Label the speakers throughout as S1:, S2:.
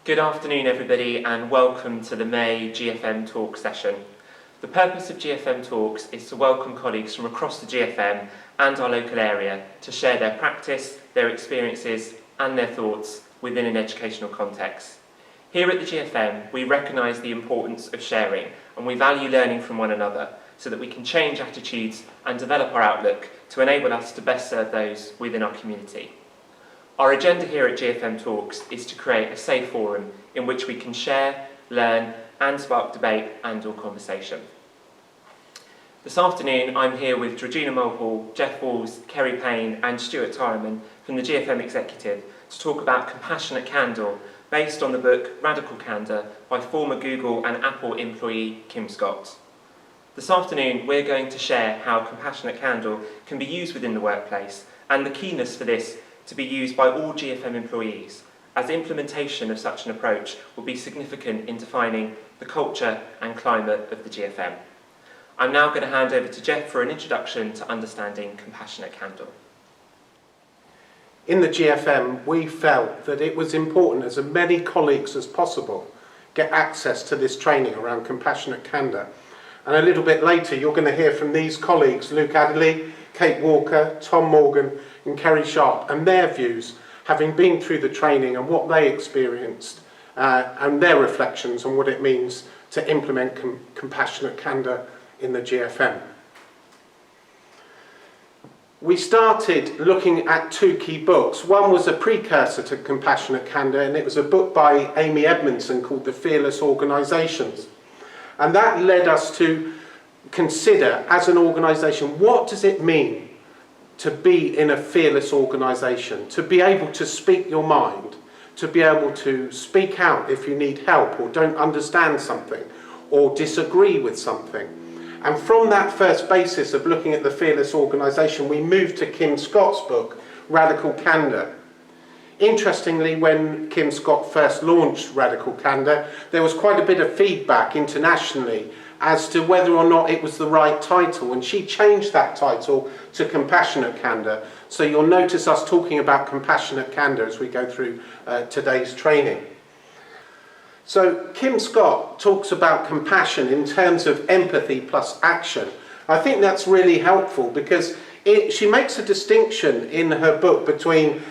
S1: Good afternoon everybody and welcome to the May GFM Talk session. The purpose of GFM Talks is to welcome colleagues from across the GFM and our local area to share their practice, their experiences and their thoughts within an educational context. Here at the GFM we recognise the importance of sharing and we value learning from one another so that we can change attitudes and develop our outlook to enable us to best serve those within our community. Our agenda here at GFM Talks is to create a safe forum in which we can share, learn and spark debate and or conversation. This afternoon I'm here with Georgina Mulhall, Jeff Walls, Kerry Payne and Stuart Tyreman from the GFM Executive to talk about compassionate candour based on the book Radical Candour by former Google and Apple employee Kim Scott. This afternoon we're going to share how compassionate candour can be used within the workplace and the keenness for this to be used by all GFM employees, as implementation of such an approach will be significant in defining the culture and climate of the GFM. I'm now going to hand over to Jeff for an introduction to understanding compassionate candour.
S2: In the GFM, we felt that it was important as many colleagues as possible get access to this training around compassionate candour. And a little bit later, you're going to hear from these colleagues, Luke Adderley, Kate Walker, Tom Morgan and Kerry Sharp, and their views, having been through the training and what they experienced, and their reflections on what it means to implement compassionate candour in the GFM. We started looking at two key books. One was a precursor to compassionate candour, and it was a book by Amy Edmondson called The Fearless Organisations. And that led us to consider, as an organisation, what does it mean to be in a fearless organisation, to be able to speak your mind, to be able to speak out if you need help or don't understand something or disagree with something. And from that first basis of looking at the fearless organisation, we moved to Kim Scott's book, Radical Candour. Interestingly, when Kim Scott first launched Radical Candour, there was quite a bit of feedback internationally as to whether or not it was the right title, and she changed that title to Compassionate Candour. So you'll notice us talking about compassionate candour as we go through today's training. So Kim Scott talks about compassion in terms of empathy plus action. I think that's really helpful because she makes a distinction in her book between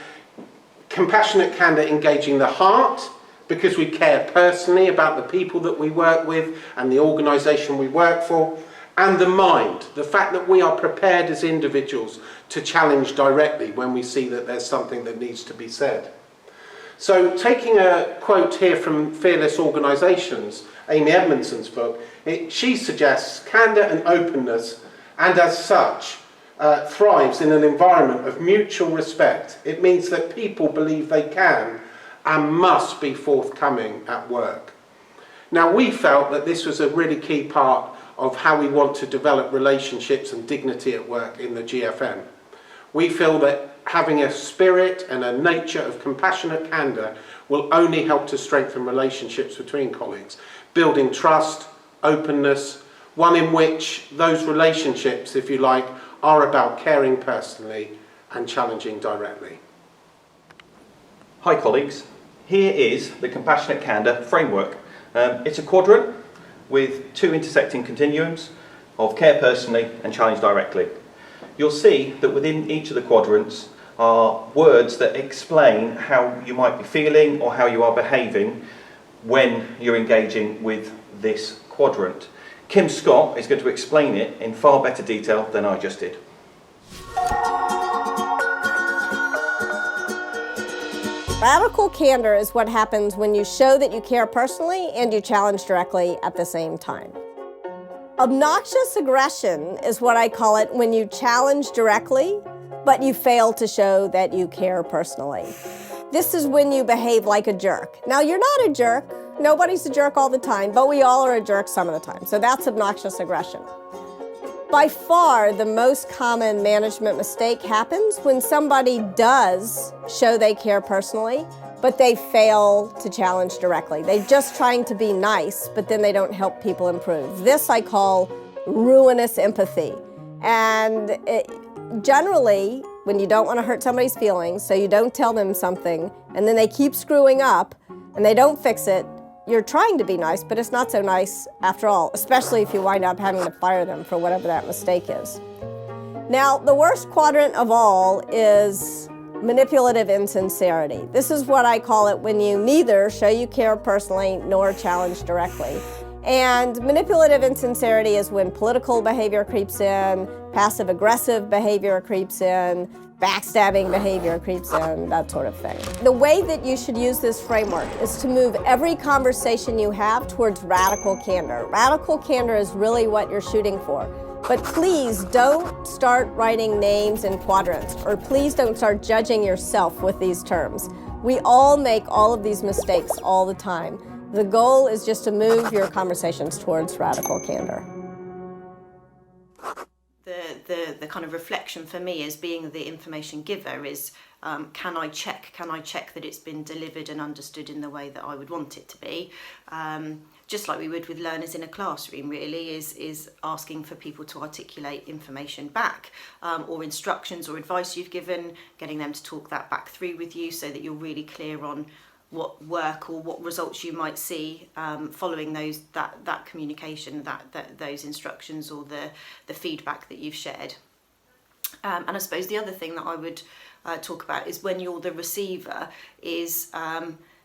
S2: compassionate candour engaging the heart, because we care personally about the people that we work with and the organisation we work for, and the mind, the fact that we are prepared as individuals to challenge directly when we see that there's something that needs to be said. So taking a quote here from Fearless Organisations, Amy Edmondson's book, she suggests candour and openness, and as such, thrives in an environment of mutual respect. It means that people believe they can and must be forthcoming at work. Now, we felt that this was a really key part of how we want to develop relationships and dignity at work in the GFM. We feel that having a spirit and a nature of compassionate candour will only help to strengthen relationships between colleagues, building trust, openness, one in which those relationships, if you like, are about caring personally and challenging directly.
S3: Hi colleagues, here is the Compassionate Candour framework. It's a quadrant with two intersecting continuums of care personally and challenge directly. You'll see that within each of the quadrants are words that explain how you might be feeling or how you are behaving when you're engaging with this quadrant. Kim Scott is going to explain it in far better detail than I just did.
S4: Radical candour is what happens when you show that you care personally and you challenge directly at the same time. Obnoxious aggression is what I call it when you challenge directly, but you fail to show that you care personally. This is when you behave like a jerk. Now, you're not a jerk. Nobody's a jerk all the time, but we all are a jerk some of the time. So that's obnoxious aggression. By far, the most common management mistake happens when somebody does show they care personally, but they fail to challenge directly. They're just trying to be nice, but then they don't help people improve. This I call ruinous empathy. And generally, when you don't want to hurt somebody's feelings, so you don't tell them something, and then they keep screwing up, and they don't fix it, you're trying to be nice, but it's not so nice after all, especially if you wind up having to fire them for whatever that mistake is. Now, the worst quadrant of all is manipulative insincerity. This is what I call it when you neither show you care personally nor challenge directly. And manipulative insincerity is when political behavior creeps in, passive-aggressive behavior creeps in, backstabbing behavior creeps in, that sort of thing. The way that you should use this framework is to move every conversation you have towards radical candor. Radical candor is really what you're shooting for. But please don't start writing names in quadrants, or please don't start judging yourself with these terms. We all make all of these mistakes all the time. The goal is just to move your conversations towards radical candor.
S5: The kind of reflection for me as being the information giver is, can I check that it's been delivered and understood in the way that I would want it to be? Just like we would with learners in a classroom, really, is asking for people to articulate information back, or instructions or advice you've given, getting them to talk that back through with you so that you're really clear on what work or what results you might see following that communication, those instructions or the feedback that you've shared. And I suppose the other thing that I would talk about is when you're the receiver is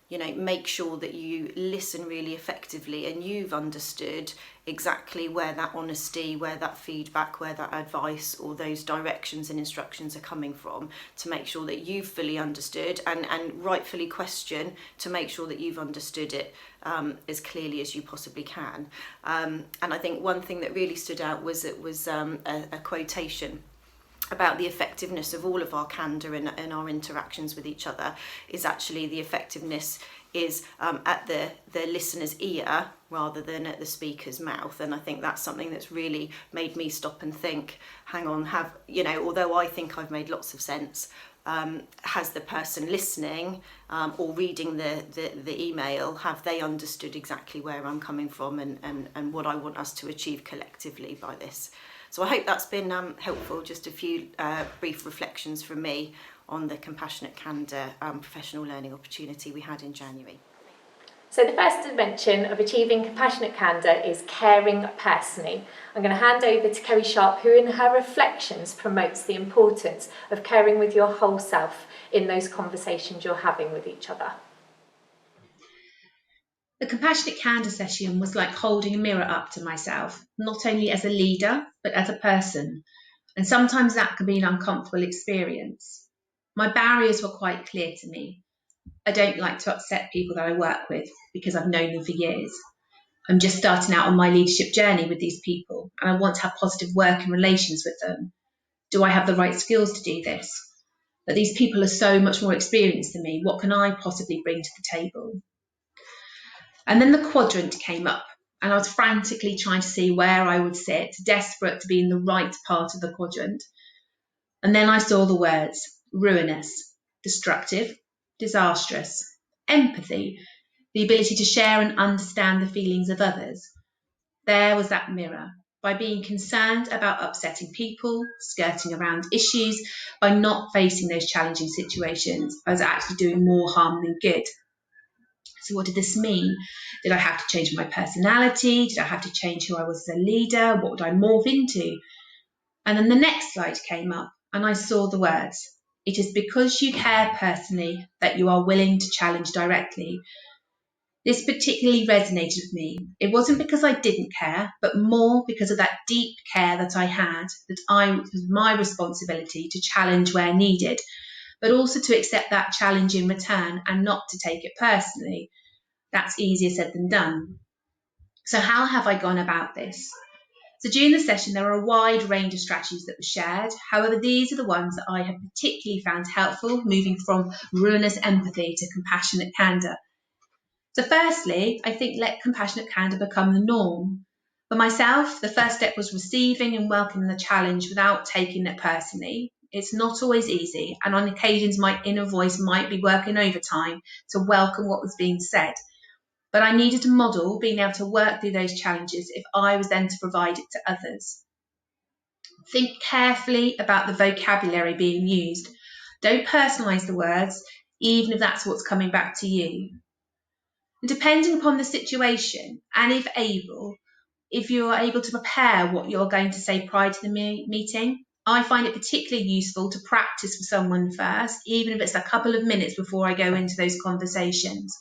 S5: make sure that you listen really effectively and you've understood exactly where that honesty, where that feedback, where that advice or those directions and instructions are coming from, to make sure that you've fully understood and rightfully question to make sure that you've understood it as clearly as you possibly can. And I think one thing that really stood out was a quotation about the effectiveness of all of our candour and our interactions with each other is actually the effectiveness is at the listener's ear rather than at the speaker's mouth. And I think that's something that's really made me stop and think, hang on, although I think I've made lots of sense, has the person listening or reading the email, have they understood exactly where I'm coming from and what I want us to achieve collectively by this? So I hope that's been helpful. Just a few brief reflections from me on the Compassionate Candour professional learning opportunity we had in January.
S6: So the first dimension of achieving compassionate candour is caring personally. I'm going to hand over to Kerry Sharp, who in her reflections promotes the importance of caring with your whole self in those conversations you're having with each other.
S7: The Compassionate Candour session was like holding a mirror up to myself, not only as a leader, but as a person. And sometimes that can be an uncomfortable experience. My barriers were quite clear to me. I don't like to upset people that I work with because I've known them for years. I'm just starting out on my leadership journey with these people, and I want to have positive working relations with them. Do I have the right skills to do this? But these people are so much more experienced than me. What can I possibly bring to the table? And then the quadrant came up, and I was frantically trying to see where I would sit, desperate to be in the right part of the quadrant. And then I saw the words ruinous, destructive, disastrous, empathy, the ability to share and understand the feelings of others. There was that mirror. By being concerned about upsetting people, skirting around issues, by not facing those challenging situations, I was actually doing more harm than good. So what did this mean? Did I have to change my personality? Did I have to change who I was as a leader? What would I morph into? And then the next slide came up and I saw the words, it is because you care personally that you are willing to challenge directly. This particularly resonated with me. It wasn't because I didn't care, but more because of that deep care that I had, that it was my responsibility to challenge where needed, but also to accept that challenge in return and not to take it personally. That's easier said than done. So how have I gone about this? So during the session, there are a wide range of strategies that were shared. However, these are the ones that I have particularly found helpful, moving from ruinous empathy to compassionate candour. So firstly, I think let compassionate candour become the norm. For myself, the first step was receiving and welcoming the challenge without taking it personally. It's not always easy, and on occasions my inner voice might be working overtime to welcome what was being said. But I needed to model being able to work through those challenges if I was then to provide it to others. Think carefully about the vocabulary being used. Don't personalise the words, even if that's what's coming back to you. Depending upon the situation, and if you're able to prepare what you're going to say prior to the meeting, I find it particularly useful to practice with someone first, even if it's a couple of minutes before I go into those conversations.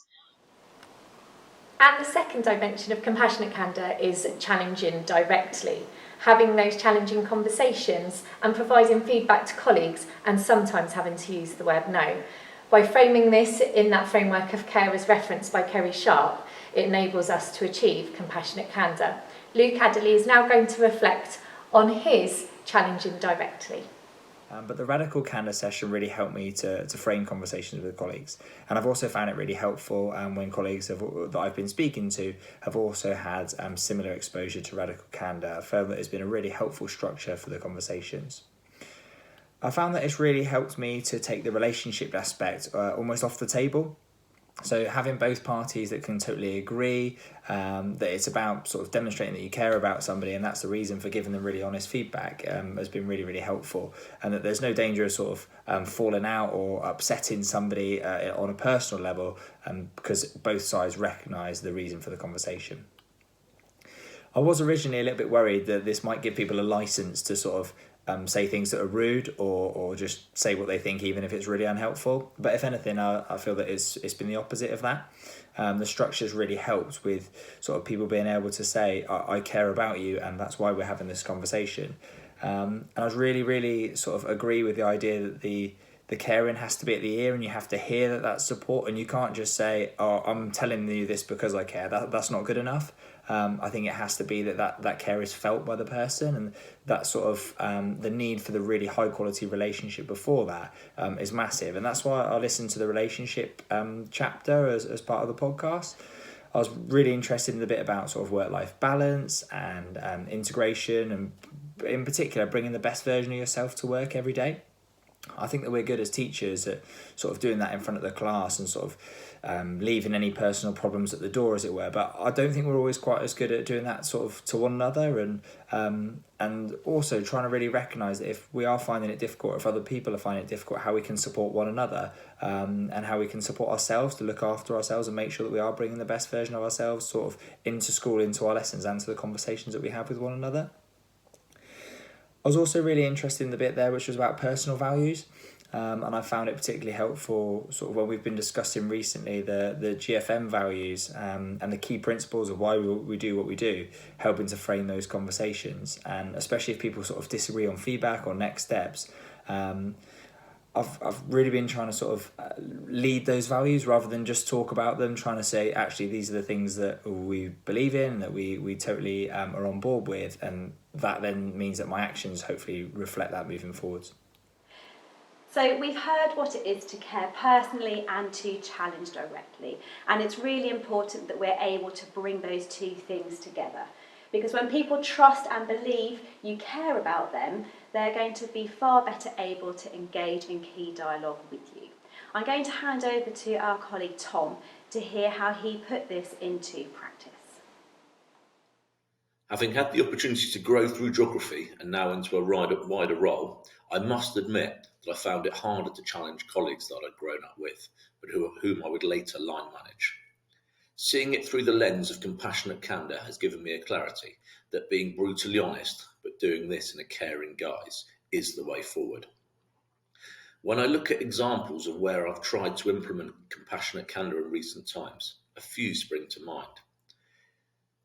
S6: And the second dimension of compassionate candour is challenging directly, having those challenging conversations and providing feedback to colleagues, and sometimes having to use the word no. By framing this in that framework of care as referenced by Kerry Sharp, it enables us to achieve compassionate candour. Luke Adderley is now going to reflect on his challenging directly.
S8: But the radical candour session really helped me to frame conversations with colleagues. And I've also found it really helpful when colleagues that I've been speaking to have also had similar exposure to radical candour. I felt that it's been a really helpful structure for the conversations. I found that it's really helped me to take the relationship aspect almost off the table. So having both parties that can totally agree that it's about sort of demonstrating that you care about somebody, and that's the reason for giving them really honest feedback, has been really, really helpful. And that there's no danger of sort of falling out or upsetting somebody on a personal level, because both sides recognise the reason for the conversation. I was originally a little bit worried that this might give people a licence to sort of say things that are rude or just say what they think, even if it's really unhelpful. But if anything, I feel that it's been the opposite of that. The structure's really helped with sort of people being able to say, I care about you, and that's why we're having this conversation. And I was really, really sort of agree with the idea that the caring has to be at the ear, and you have to hear that that's support, and you can't just say, I'm telling you this because I care. That's not good enough. I think it has to be that care is felt by the person, and that sort of the need for the really high quality relationship before that is massive. And that's why I listened to the relationship chapter as part of the podcast. I was really interested in the bit about sort of work-life balance and integration, and in particular bringing the best version of yourself to work every day. I think that we're good as teachers at sort of doing that in front of the class and sort of leaving any personal problems at the door, as it were. But I don't think we're always quite as good at doing that sort of to one another, and also trying to really recognise that if we are finding it difficult, if other people are finding it difficult, how we can support one another, and how we can support ourselves to look after ourselves and make sure that we are bringing the best version of ourselves sort of into school, into our lessons, and to the conversations that we have with one another. I was also really interested in the bit there which was about personal values, and I found it particularly helpful sort of when we've been discussing recently the GFM values and the key principles of why we do what we do, helping to frame those conversations. And especially if people sort of disagree on feedback or next steps, I've really been trying to sort of lead those values rather than just talk about them, trying to say, actually, these are the things that we believe in, that we totally are on board with, and that then means that my actions hopefully reflect that moving forwards.
S9: So we've heard what it is to care personally and to challenge directly, and it's really important that we're able to bring those two things together. Because when people trust and believe you care about them, they're going to be far better able to engage in key dialogue with you. I'm going to hand over to our colleague Tom to hear how he put this into practice.
S10: Having had the opportunity to grow through geography and now into a wider role, I must admit that I found it harder to challenge colleagues that I'd grown up with, but whom I would later line manage. Seeing it through the lens of compassionate candour has given me a clarity that being brutally honest, but doing this in a caring guise, is the way forward. When I look at examples of where I've tried to implement compassionate candour in recent times, a few spring to mind.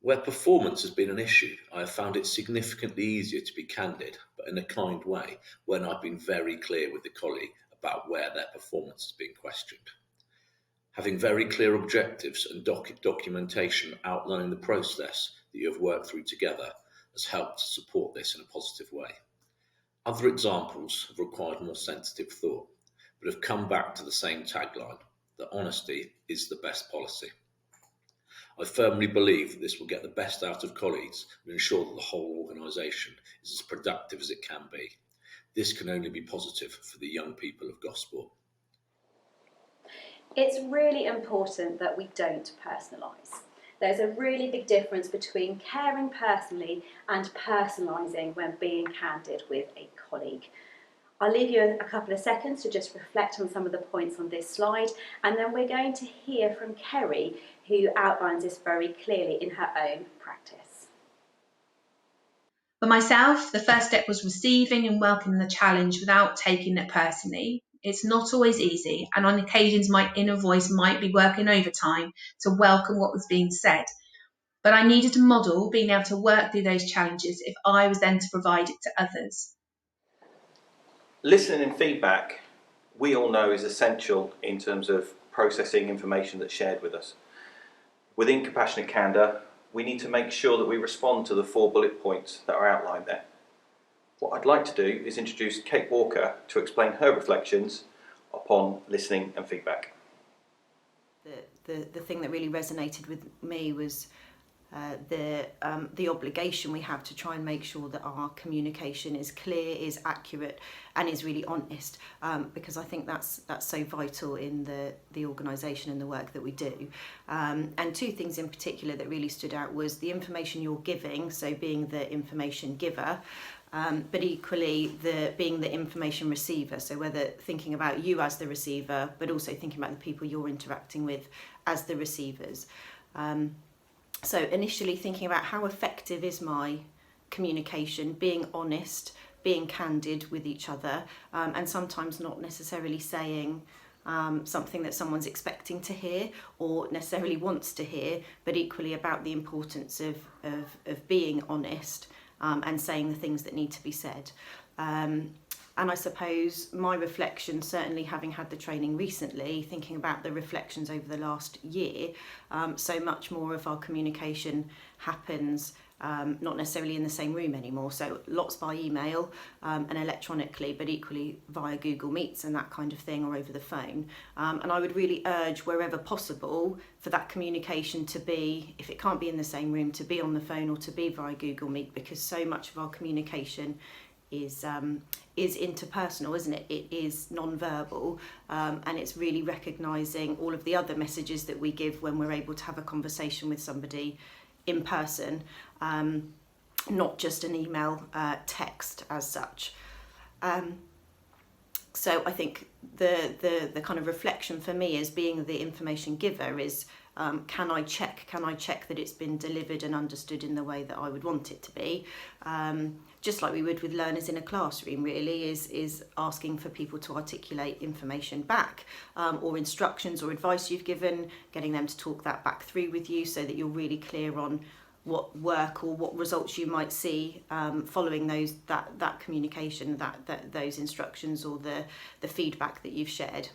S10: Where performance has been an issue, I have found it significantly easier to be candid, but in a kind way, when I've been very clear with the colleague about where their performance has been questioned. Having very clear objectives and documentation outlining the process that you have worked through together has helped to support this in a positive way. Other examples have required more sensitive thought, but have come back to the same tagline, that honesty is the best policy. I firmly believe that this will get the best out of colleagues and ensure that the whole organisation is as productive as it can be. This can only be positive for the young people of Gosport.
S9: It's really important that we don't personalise. There's a really big difference between caring personally and personalising when being candid with a colleague. I'll leave you a couple of seconds to just reflect on some of the points on this slide, and then we're going to hear from Kerry, who outlines this very clearly in her own practice.
S7: For myself, the first step was receiving and welcoming the challenge without taking it personally. It's not always easy, and on occasions my inner voice might be working overtime to welcome what was being said. But I needed to model being able to work through those challenges if I was then to provide it to others.
S3: Listening and feedback, we all know, is essential in terms of processing information that's shared with us. Within Compassionate Candour, we need to make sure that we respond to the 4 bullet points that are outlined there. What I'd like to do is introduce Kate Walker to explain her reflections upon listening and feedback.
S5: The thing that really resonated with me was the obligation we have to try and make sure that our communication is clear, is accurate, and is really honest, because I think that's so vital in the organisation and the work that we do. And 2 things in particular that really stood out was the information you're giving, so being the information giver, but equally being the information receiver, so whether thinking about you as the receiver, but also thinking about the people you're interacting with as the receivers. So initially thinking about how effective is my communication, being honest, being candid with each other, and sometimes not necessarily saying something that someone's expecting to hear or necessarily wants to hear, but equally about the importance of being honest and saying the things that need to be said. And I suppose my reflection, certainly having had the training recently, thinking about the reflections over the last year, so much more of our communication happens not necessarily in the same room anymore, so lots by email and electronically, but equally via Google Meets and that kind of thing, or over the phone. And I would really urge, wherever possible, for that communication to be, if it can't be in the same room, to be on the phone or to be via Google Meet, because so much of our communication is interpersonal, isn't it? It is non-verbal, and it's really recognising all of the other messages that we give when we're able to have a conversation with somebody in person, not just an email text as such. So I think the kind of reflection for me as being the information giver is, can I check that it's been delivered and understood in the way that I would want it to be? Just like we would with learners in a classroom, really, is asking for people to articulate information back, or instructions or advice you've given, getting them to talk that back through with you so that you're really clear on what work or what results you might see following that communication, those instructions or the feedback that you've shared.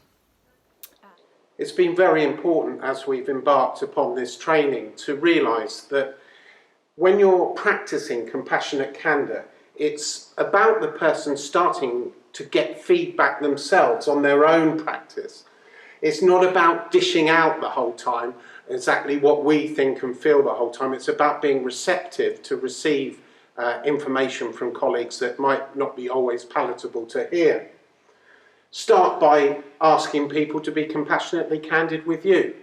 S2: It's been very important as we've embarked upon this training to realise that when you're practising compassionate candour, it's about the person starting to get feedback themselves on their own practice. It's not about dishing out the whole time exactly what we think and feel the whole time. It's about being receptive to receive information from colleagues that might not be always palatable to hear. Start by asking people to be compassionately candid with you.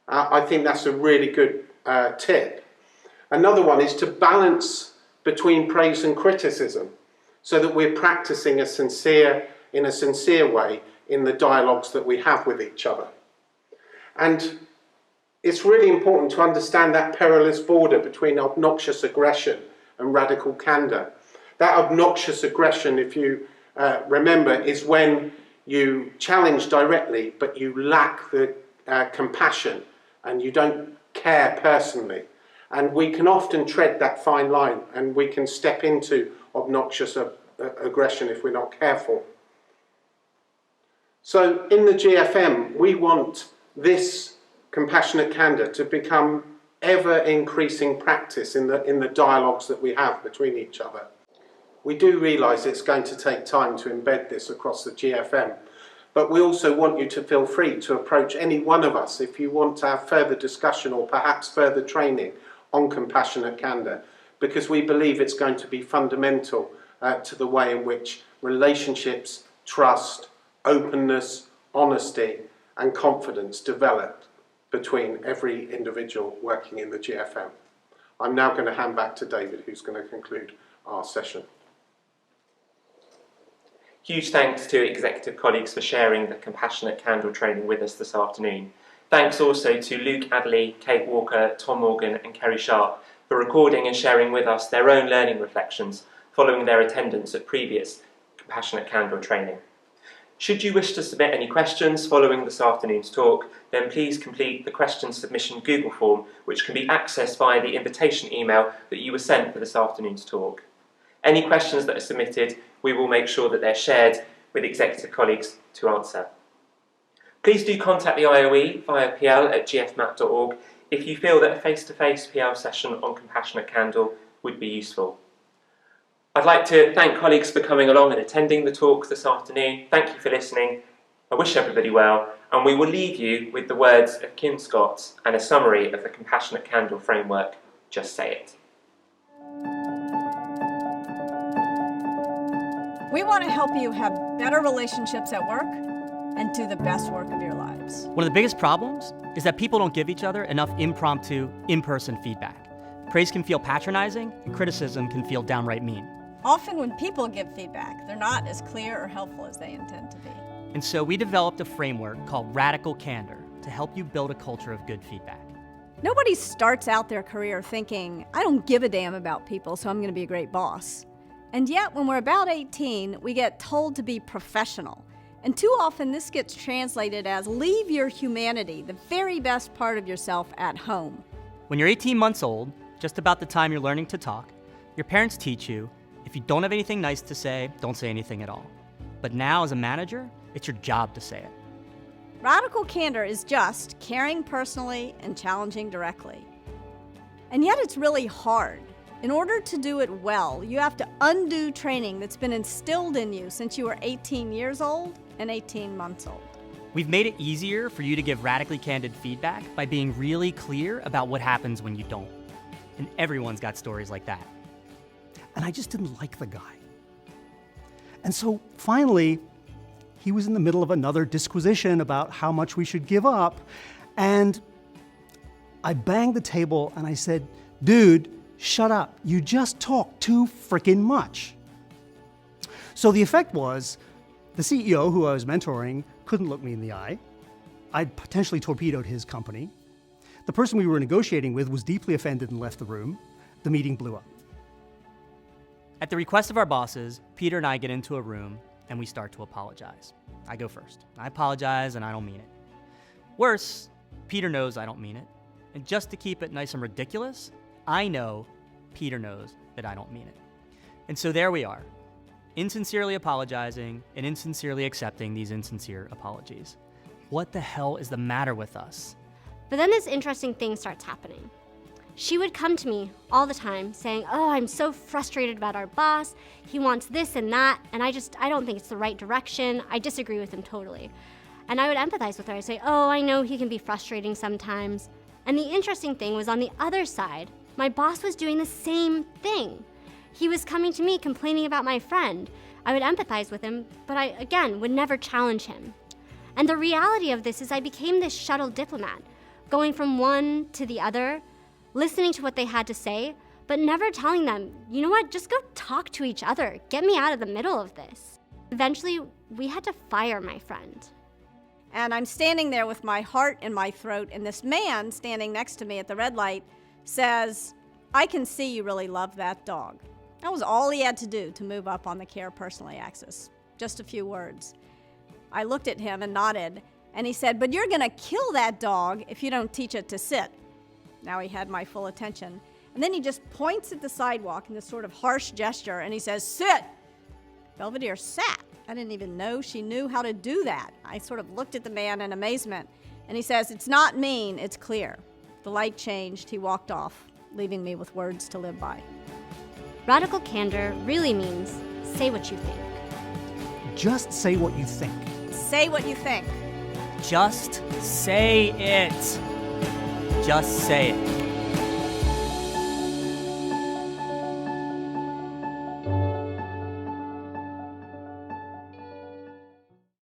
S2: I think that's a really good tip. Another one is to balance between praise and criticism, so that we're practicing in a sincere way in the dialogues that we have with each other. And it's really important to understand that perilous border between obnoxious aggression and radical candour. That obnoxious aggression, if you remember, is when you challenge directly, but you lack the compassion and you don't care personally. And we can often tread that fine line, and we can step into obnoxious aggression if we're not careful. So in the GFM, we want this compassionate candour to become ever-increasing practice in the dialogues that we have between each other. We do realise it's going to take time to embed this across the GFM, but we also want you to feel free to approach any one of us if you want to have further discussion or perhaps further training on compassionate candour, because we believe it's going to be fundamental to the way in which relationships, trust, openness, honesty and confidence develop between every individual working in the GFM. I'm now going to hand back to David, who's going to conclude our session.
S1: Huge thanks to executive colleagues for sharing the Compassionate Candour training with us this afternoon. Thanks also to Luke Adderley, Kate Walker, Tom Morgan and Kerry Sharp for recording and sharing with us their own learning reflections following their attendance at previous Compassionate Candour training. Should you wish to submit any questions following this afternoon's talk, then please complete the question submission Google form, which can be accessed via the invitation email that you were sent for this afternoon's talk. Any questions that are submitted, we will make sure that they're shared with executive colleagues to answer. Please do contact the IOE via pl@gfmap.org if you feel that a face-to-face PL session on Compassionate Candour would be useful. I'd like to thank colleagues for coming along and attending the talk this afternoon. Thank you for listening. I wish everybody well, and we will leave you with the words of Kim Scott and a summary of the Compassionate Candour framework. Just say it.
S4: We want to help you have better relationships at work and do the best work of your lives.
S11: One of the biggest problems is that people don't give each other enough impromptu, in-person feedback. Praise can feel patronizing, and criticism can feel downright mean.
S4: Often when people give feedback, they're not as clear or helpful as they intend to be.
S11: And so we developed a framework called Radical Candour to help you build a culture of good feedback.
S4: Nobody starts out their career thinking, I don't give a damn about people, so I'm going to be a great boss. And yet, when we're about 18, we get told to be professional. And too often, this gets translated as leave your humanity, the very best part of yourself, at home.
S11: When you're 18 months old, just about the time you're learning to talk, your parents teach you, if you don't have anything nice to say, don't say anything at all. But now, as a manager, it's your job to say it.
S4: Radical Candour is just caring personally and challenging directly. And yet, it's really hard. In order to do it well, you have to undo training that's been instilled in you since you were 18 years old and 18 months old.
S11: We've made it easier for you to give radically candid feedback by being really clear about what happens when you don't. And everyone's got stories like that.
S12: And I just didn't like the guy. And so finally, he was in the middle of another disquisition about how much we should give up. And I banged the table and I said, dude, shut up. You just talk too frickin' much. So the effect was, the CEO who I was mentoring couldn't look me in the eye. I'd potentially torpedoed his company. The person we were negotiating with was deeply offended and left the room. The meeting blew up.
S11: At the request of our bosses, Peter and I get into a room and we start to apologize. I go first. I apologize and I don't mean it. Worse, Peter knows I don't mean it. And just to keep it nice and ridiculous, I know Peter knows that I don't mean it. And so there we are, insincerely apologizing and insincerely accepting these insincere apologies. What the hell is the matter with us?
S13: But then this interesting thing starts happening. She would come to me all the time saying, oh, I'm so frustrated about our boss. He wants this and that, and I don't think it's the right direction. I disagree with him totally. And I would empathize with her. I'd say, oh, I know he can be frustrating sometimes. And the interesting thing was on the other side, my boss was doing the same thing. He was coming to me complaining about my friend. I would empathize with him, but I, again, would never challenge him. And the reality of this is I became this shuttle diplomat, going from one to the other, listening to what they had to say, but never telling them, you know what, just go talk to each other. Get me out of the middle of this. Eventually, we had to fire my friend.
S4: And I'm standing there with my heart in my throat, and this man standing next to me at the red light says, I can see you really love that dog. That was all he had to do to move up on the care personally axis. Just a few words. I looked at him and nodded, and he said, but you're going to kill that dog if you don't teach it to sit. Now he had my full attention. And then he just points at the sidewalk in this sort of harsh gesture, and he says, sit. Belvedere sat. I didn't even know she knew how to do that. I sort of looked at the man in amazement, and he says, it's not mean, it's clear. The light changed, he walked off, leaving me with words to live by.
S13: Radical candor really means say what you think.
S12: Just say what you think.
S4: Say what you think.
S11: Just say it. Just say it.